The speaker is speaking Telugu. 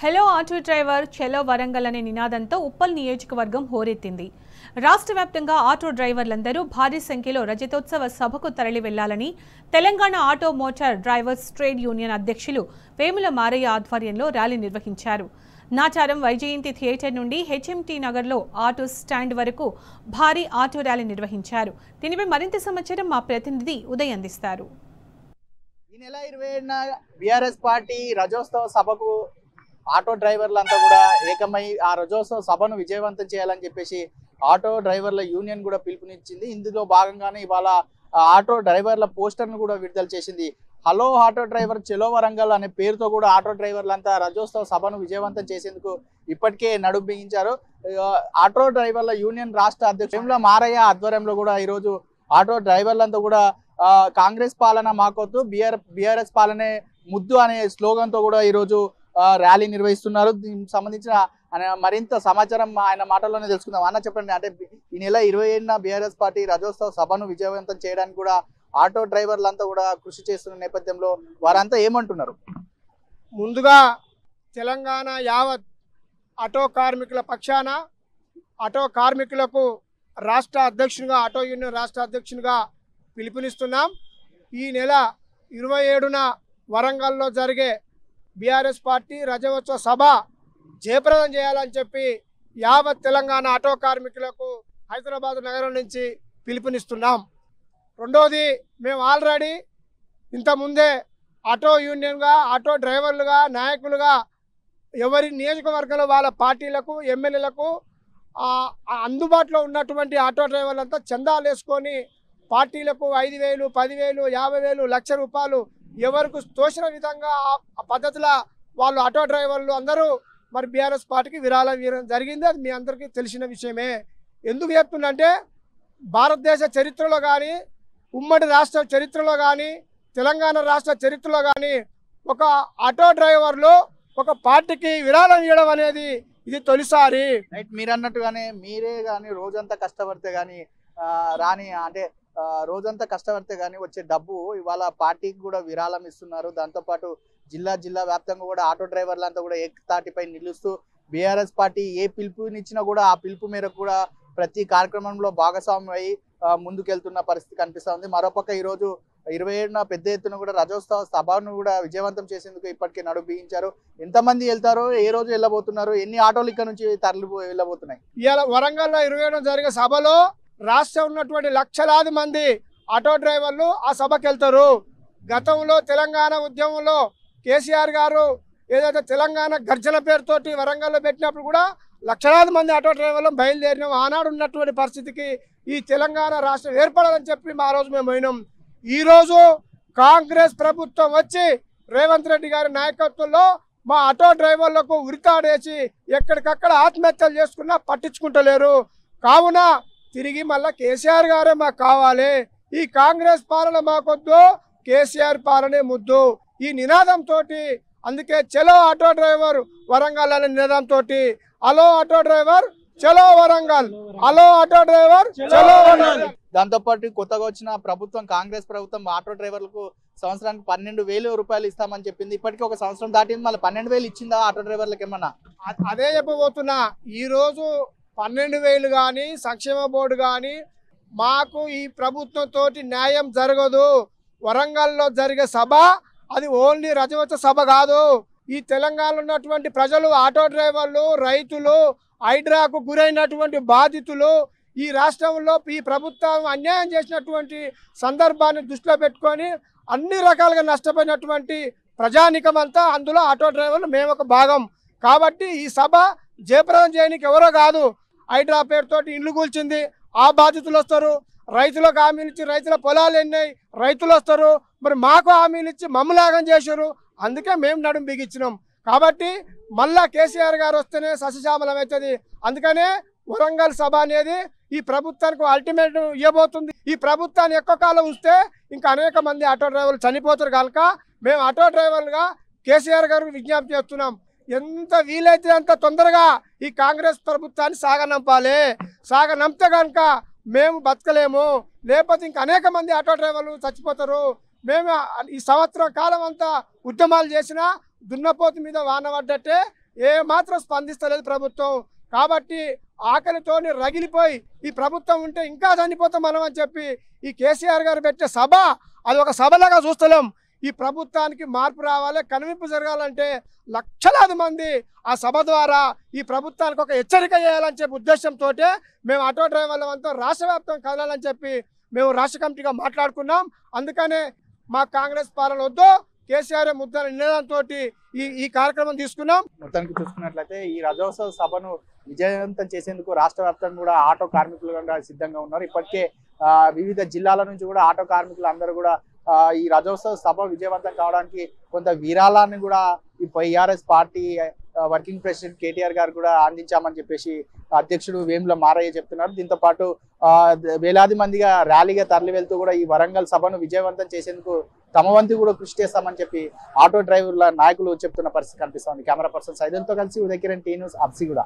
హలో ఆటో డ్రైవర్ చలో వరంగల్ అనే నినాదంతో ఉప్పల్ నియోజకవర్గం హోరెత్తింది. రాష్ట్ర వ్యాప్తంగా ఆటో డ్రైవర్లందరూ భారీ సంఖ్యలో రజతోత్సవ సభకు తరలి వెళ్లాలని Telangana auto motor drivers trade union అధ్యక్షులు వేముల మారయ్య ఆధ్వర్యంలో ర్యాలీ నిర్వహించారు. నాచారం వైజయంతి థియేటర్ నుండి హెచ్ఎంటీ నగర్లో ఆటో స్టాండ్ వరకు భారీ ఆటో ర్యాలీ నిర్వహించారు. దీనిపై మరింత సమాచారం మా ప్రతినిధి ఉదయ్ అందిస్తారు. ఈ నెల 27న బీఆర్ఎస్ పార్టీ రజోత్సవ సభకు ఆటో డ్రైవర్లంతా కూడా ఏకమై ఆ రజోత్సవ సభను విజయవంతం చేయాలని చెప్పేసి ఆటో డ్రైవర్ల యూనియన్ కూడా పిలుపునిచ్చింది. ఇందులో భాగంగానే ఇవాళ ఆటో డ్రైవర్ల పోస్టర్ను కూడా విడుదల చేసింది. హలో ఆటో డ్రైవర్ చెలో వరంగల్ అనే పేరుతో కూడా ఆటో డ్రైవర్లంతా రజోత్సవ సభను విజయవంతం చేసేందుకు ఇప్పటికే నడుం బిగించారు. ఆటో డ్రైవర్ల యూనియన్ రాష్ట్ర అధ్యక్షులు వేముల మారయ్య ఆధ్వర్యంలో కూడా ఈరోజు ఆటో డ్రైవర్లంతా కూడా కాంగ్రెస్ పాలన మాకొద్దు బీఆర్ఎస్ పాలనే ముద్దు అనే స్లోగన్తో కూడా ఈరోజు ర్యాలీ నిర్వహిస్తున్నారు. దీనికి సంబంధించిన మరింత సమాచారం ఆయన మాటల్లోనే తెలుసుకుందాం. అన్న చెప్పండి, అంటే ఈ నెల 27న బీఆర్ఎస్ పార్టీ రజోత్సవ సభను విజయవంతం చేయడానికి కూడా ఆటో డ్రైవర్లంతా కూడా కృషి చేస్తున్న నేపథ్యంలో వారంతా ఏమంటున్నారు? ముందుగా తెలంగాణ యావత్ ఆటో కార్మికుల పక్షాన ఆటో కార్మికులకు రాష్ట్ర అధ్యక్షునిగా ఆటో యూనియన్ రాష్ట్ర అధ్యక్షునిగా పిలుపునిస్తున్నాం. ఈ నెల 27న వరంగల్లో జరిగే బీఆర్ఎస్ పార్టీ రజోత్సవ సభ జయప్రదం చేయాలని చెప్పి యావత్ తెలంగాణ ఆటో కార్మికులకు హైదరాబాద్ నగరం నుంచి పిలుపునిస్తున్నాం. రెండోది, మేము ఆల్రెడీ ఇంతకుముందే ఆటో యూనియన్గా ఆటో డ్రైవర్లుగా నాయకులుగా ఎవరి నియోజకవర్గంలో వాళ్ళ పార్టీలకు ఎమ్మెల్యేలకు అందుబాటులో ఉన్నటువంటి ఆటో డ్రైవర్లంతా చందాలు వేసుకొని పార్టీలకు 5,000, 10,000, 50,000, ₹1,00,000 ఎవరికి తోచిన విధంగా ఆ పద్ధతిలో వాళ్ళు ఆటో డ్రైవర్లు అందరూ మరి బీఆర్ఎస్ పార్టీకి విరాళం ఇవ్వడం జరిగింది. అది మీ అందరికీ తెలిసిన విషయమే. ఎందుకు చెప్తుందంటే భారతదేశ చరిత్రలో కానీ ఉమ్మడి రాష్ట్ర చరిత్రలో కానీ తెలంగాణ రాష్ట్ర చరిత్రలో కానీ ఒక ఆటో డ్రైవర్లు ఒక పార్టీకి విరాళం ఇవ్వడం అనేది ఇది తొలిసారి. రైట్, మీరు అన్నట్టుగానే మీరే కానీ రోజంతా కష్టపడితే కానీ రాని అంటే రోజంతా కష్టపడితే కానీ వచ్చే డబ్బు ఇవాళ పార్టీకి కూడా విరాళం ఇస్తున్నారు. దాంతోపాటు జిల్లా వ్యాప్తంగా కూడా ఆటో డ్రైవర్లంతా కూడా ఏకతాటిపై నిలుస్తూ బీఆర్ఎస్ పార్టీ ఏ పిలుపునిచ్చినా కూడా ఆ పిలుపు మేరకు కూడా ప్రతి కార్యక్రమంలో భాగస్వామ్యం అయ్యి ముందుకెళ్తున్న పరిస్థితి కనిపిస్తూ ఉంది. మరోపక్క ఈరోజు 27న పెద్ద ఎత్తున కూడా రజోత్సవ సభను కూడా విజయవంతం చేసేందుకు ఇప్పటికే నడుం బిగించారు. ఎంతమంది వెళ్తారో, ఏ రోజు వెళ్ళబోతున్నారు, ఎన్ని ఆటోలు ఇక్కడ నుంచి తరలి వెళ్ళబోతున్నాయి? ఇవాళ వరంగల్లో 27న జరిగే సభలో రాష్ట్రం ఉన్నటువంటి లక్షలాది మంది ఆటో డ్రైవర్లు ఆ సభకి వెళ్తారు. గతంలో తెలంగాణ ఉద్యమంలో కేసీఆర్ గారు ఏదైతే తెలంగాణ గర్జన పేరుతోటి వరంగల్లో పెట్టినప్పుడు కూడా లక్షలాది మంది ఆటో డ్రైవర్లు బయలుదేరినాం. ఆనాడు ఉన్నటువంటి పరిస్థితికి ఈ తెలంగాణ రాష్ట్రం ఏర్పడాలని చెప్పి ఆ రోజు మేము పోయినాం. ఈరోజు కాంగ్రెస్ ప్రభుత్వం వచ్చి రేవంత్ రెడ్డి గారి నాయకత్వంలో మా ఆటో డ్రైవర్లకు ఉరితాడేసి ఎక్కడికక్కడ ఆత్మహత్యలు చేసుకున్నా పట్టించుకుంటలేరు. కావున తిరిగి మళ్ళీ కేసీఆర్ గారే మాకు కావాలి. ఈ కాంగ్రెస్ పాలన మాకొద్దు, కేసీఆర్ పాలనే ముద్దు. ఈ నినాదంతో అందుకే చలో ఆటో డ్రైవర్ వరంగల్ అనే నినాదంతో హలో ఆటో డ్రైవర్ చలో వరంగల్, హలో ఆటో డ్రైవర్ చలో వరంగల్. దాంతోపాటు కొత్తగా వచ్చిన ప్రభుత్వం కాంగ్రెస్ ప్రభుత్వం ఆటో డ్రైవర్లకు సంవత్సరానికి 12,000 రూపాయలు ఇస్తామని చెప్పింది. ఇప్పటికీ ఒక సంవత్సరం దాటింది, మళ్ళీ 12,000 ఇచ్చిందా ఆటో డ్రైవర్లకు ఏమన్నా? అదే చెప్పబోతున్నా. ఈరోజు 12,000 కానీ సంక్షేమ బోర్డు కానీ మాకు ఈ ప్రభుత్వంతో న్యాయం జరగదు. వరంగల్లో జరిగే సభ అది ఓన్లీ రజోత్సవ సభ కాదు. ఈ తెలంగాణలో ఉన్నటువంటి ప్రజలు, ఆటో డ్రైవర్లు, రైతులు, హైడ్రాకు గురైనటువంటి బాధితులు, ఈ రాష్ట్రంలో ఈ ప్రభుత్వం అన్యాయం చేసినటువంటి సందర్భాన్ని దృష్టిలో పెట్టుకొని అన్ని రకాలుగా నష్టపోయినటువంటి ప్రజానికం అంతా అందులో ఆటో డ్రైవర్లు మేము ఒక భాగం. కాబట్టి ఈ సభ జయప్రదం చేయడానికి ఎవరో కాదు, హైడ్రా పేరుతోటి ఇల్లు కూల్చింది ఆ బాధితులు వస్తారు, రైతులకు హామీలు ఇచ్చి రైతుల పొలాలు ఎన్నాయి రైతులు వస్తారు, మరి మాకు హామీలు ఇచ్చి మమ్మలాగం చేశారు. అందుకే మేము నడుం బిగించినాం. కాబట్టి మళ్ళా కేసీఆర్ గారు వస్తేనే సస్యశ్యామలం అవుతుంది. అందుకనే వరంగల్ సభ అనేది ఈ ప్రభుత్వానికి అల్టిమేట్ ఇవ్వబోతుంది. ఈ ప్రభుత్వాన్ని ఎక్కువ కాలం ఉంచితే ఇంకా అనేక మంది ఆటో డ్రైవర్లు చనిపోతారు కనుక మేము ఆటో డ్రైవర్లుగా కేసీఆర్ గారికి విజ్ఞప్తి చేస్తున్నాం. ఎంత వీలైతే అంత తొందరగా ఈ కాంగ్రెస్ ప్రభుత్వాన్ని సాగనంపాలి. సాగనంపితే కనుక మేము బతకలేము, లేకపోతే ఇంకా అనేక మంది ఆటో డ్రైవర్లు చచ్చిపోతారు. మేము ఈ సంవత్సరం కాలం అంతా ఉద్యమాలు చేసినా దున్నపోతు మీద వాన పడ్డట్టే ఏ మాత్రం స్పందిస్తలేదు ప్రభుత్వం. కాబట్టి ఆకలితోని రగిలిపోయి ఈ ప్రభుత్వం ఉంటే ఇంకా చనిపోతాం మనం అని చెప్పి ఈ కేసీఆర్ గారు పెట్టే సభ అది ఒక సభలాగా చూస్తలేం. ఈ ప్రభుత్వానికి మార్పు రావాలి, కనువింపు జరగాలంటే లక్షలాది మంది ఆ సభ ద్వారా ఈ ప్రభుత్వానికి ఒక హెచ్చరిక చేయాలని చెప్పి ఉద్దేశంతో మేము ఆటో డ్రైవర్లంతా రాష్ట్ర వ్యాప్తంగా కదలాలని చెప్పి మేము రాష్ట్ర కమిటీగా మాట్లాడుకున్నాం. అందుకనే మా కాంగ్రెస్ పాలన వద్దు, కేసీఆర్ ముద్ర నినాదంతో ఈ కార్యక్రమం తీసుకున్నాం. మొత్తానికి చూసుకున్నట్లయితే ఈ రజోత్సవ సభను విజయవంతం చేసేందుకు రాష్ట్ర వ్యాప్తంగా కూడా ఆటో కార్మికులు కూడా సిద్ధంగా ఉన్నారు. ఇప్పటికే వివిధ జిల్లాల నుంచి కూడా ఆటో కార్మికులు అందరూ కూడా ఈ రజోత్సవ సభ విజయవంతం కావడానికి కొంత విరాళాన్ని కూడా ఈ TRS party working president KTR గారు కూడా అందించామని చెప్పేసి అధ్యక్షుడు వేముల మారయ్య చెప్తున్నారు. దీంతో పాటు వేలాది మందిగా ర్యాలీగా తరలి వెళ్తూ కూడా ఈ వరంగల్ సభను విజయవంతం చేసేందుకు తమ వంతు కూడా కృషి చేస్తామని చెప్పి ఆటో డ్రైవర్ల నాయకులు చెప్తున్న పరిస్థితి కనిపిస్తోంది. కెమెరా పర్సన్ సైదుల్తో కలిసి ఉదయకిరణ్ టీ న్యూస్ అబ్సిగూడ.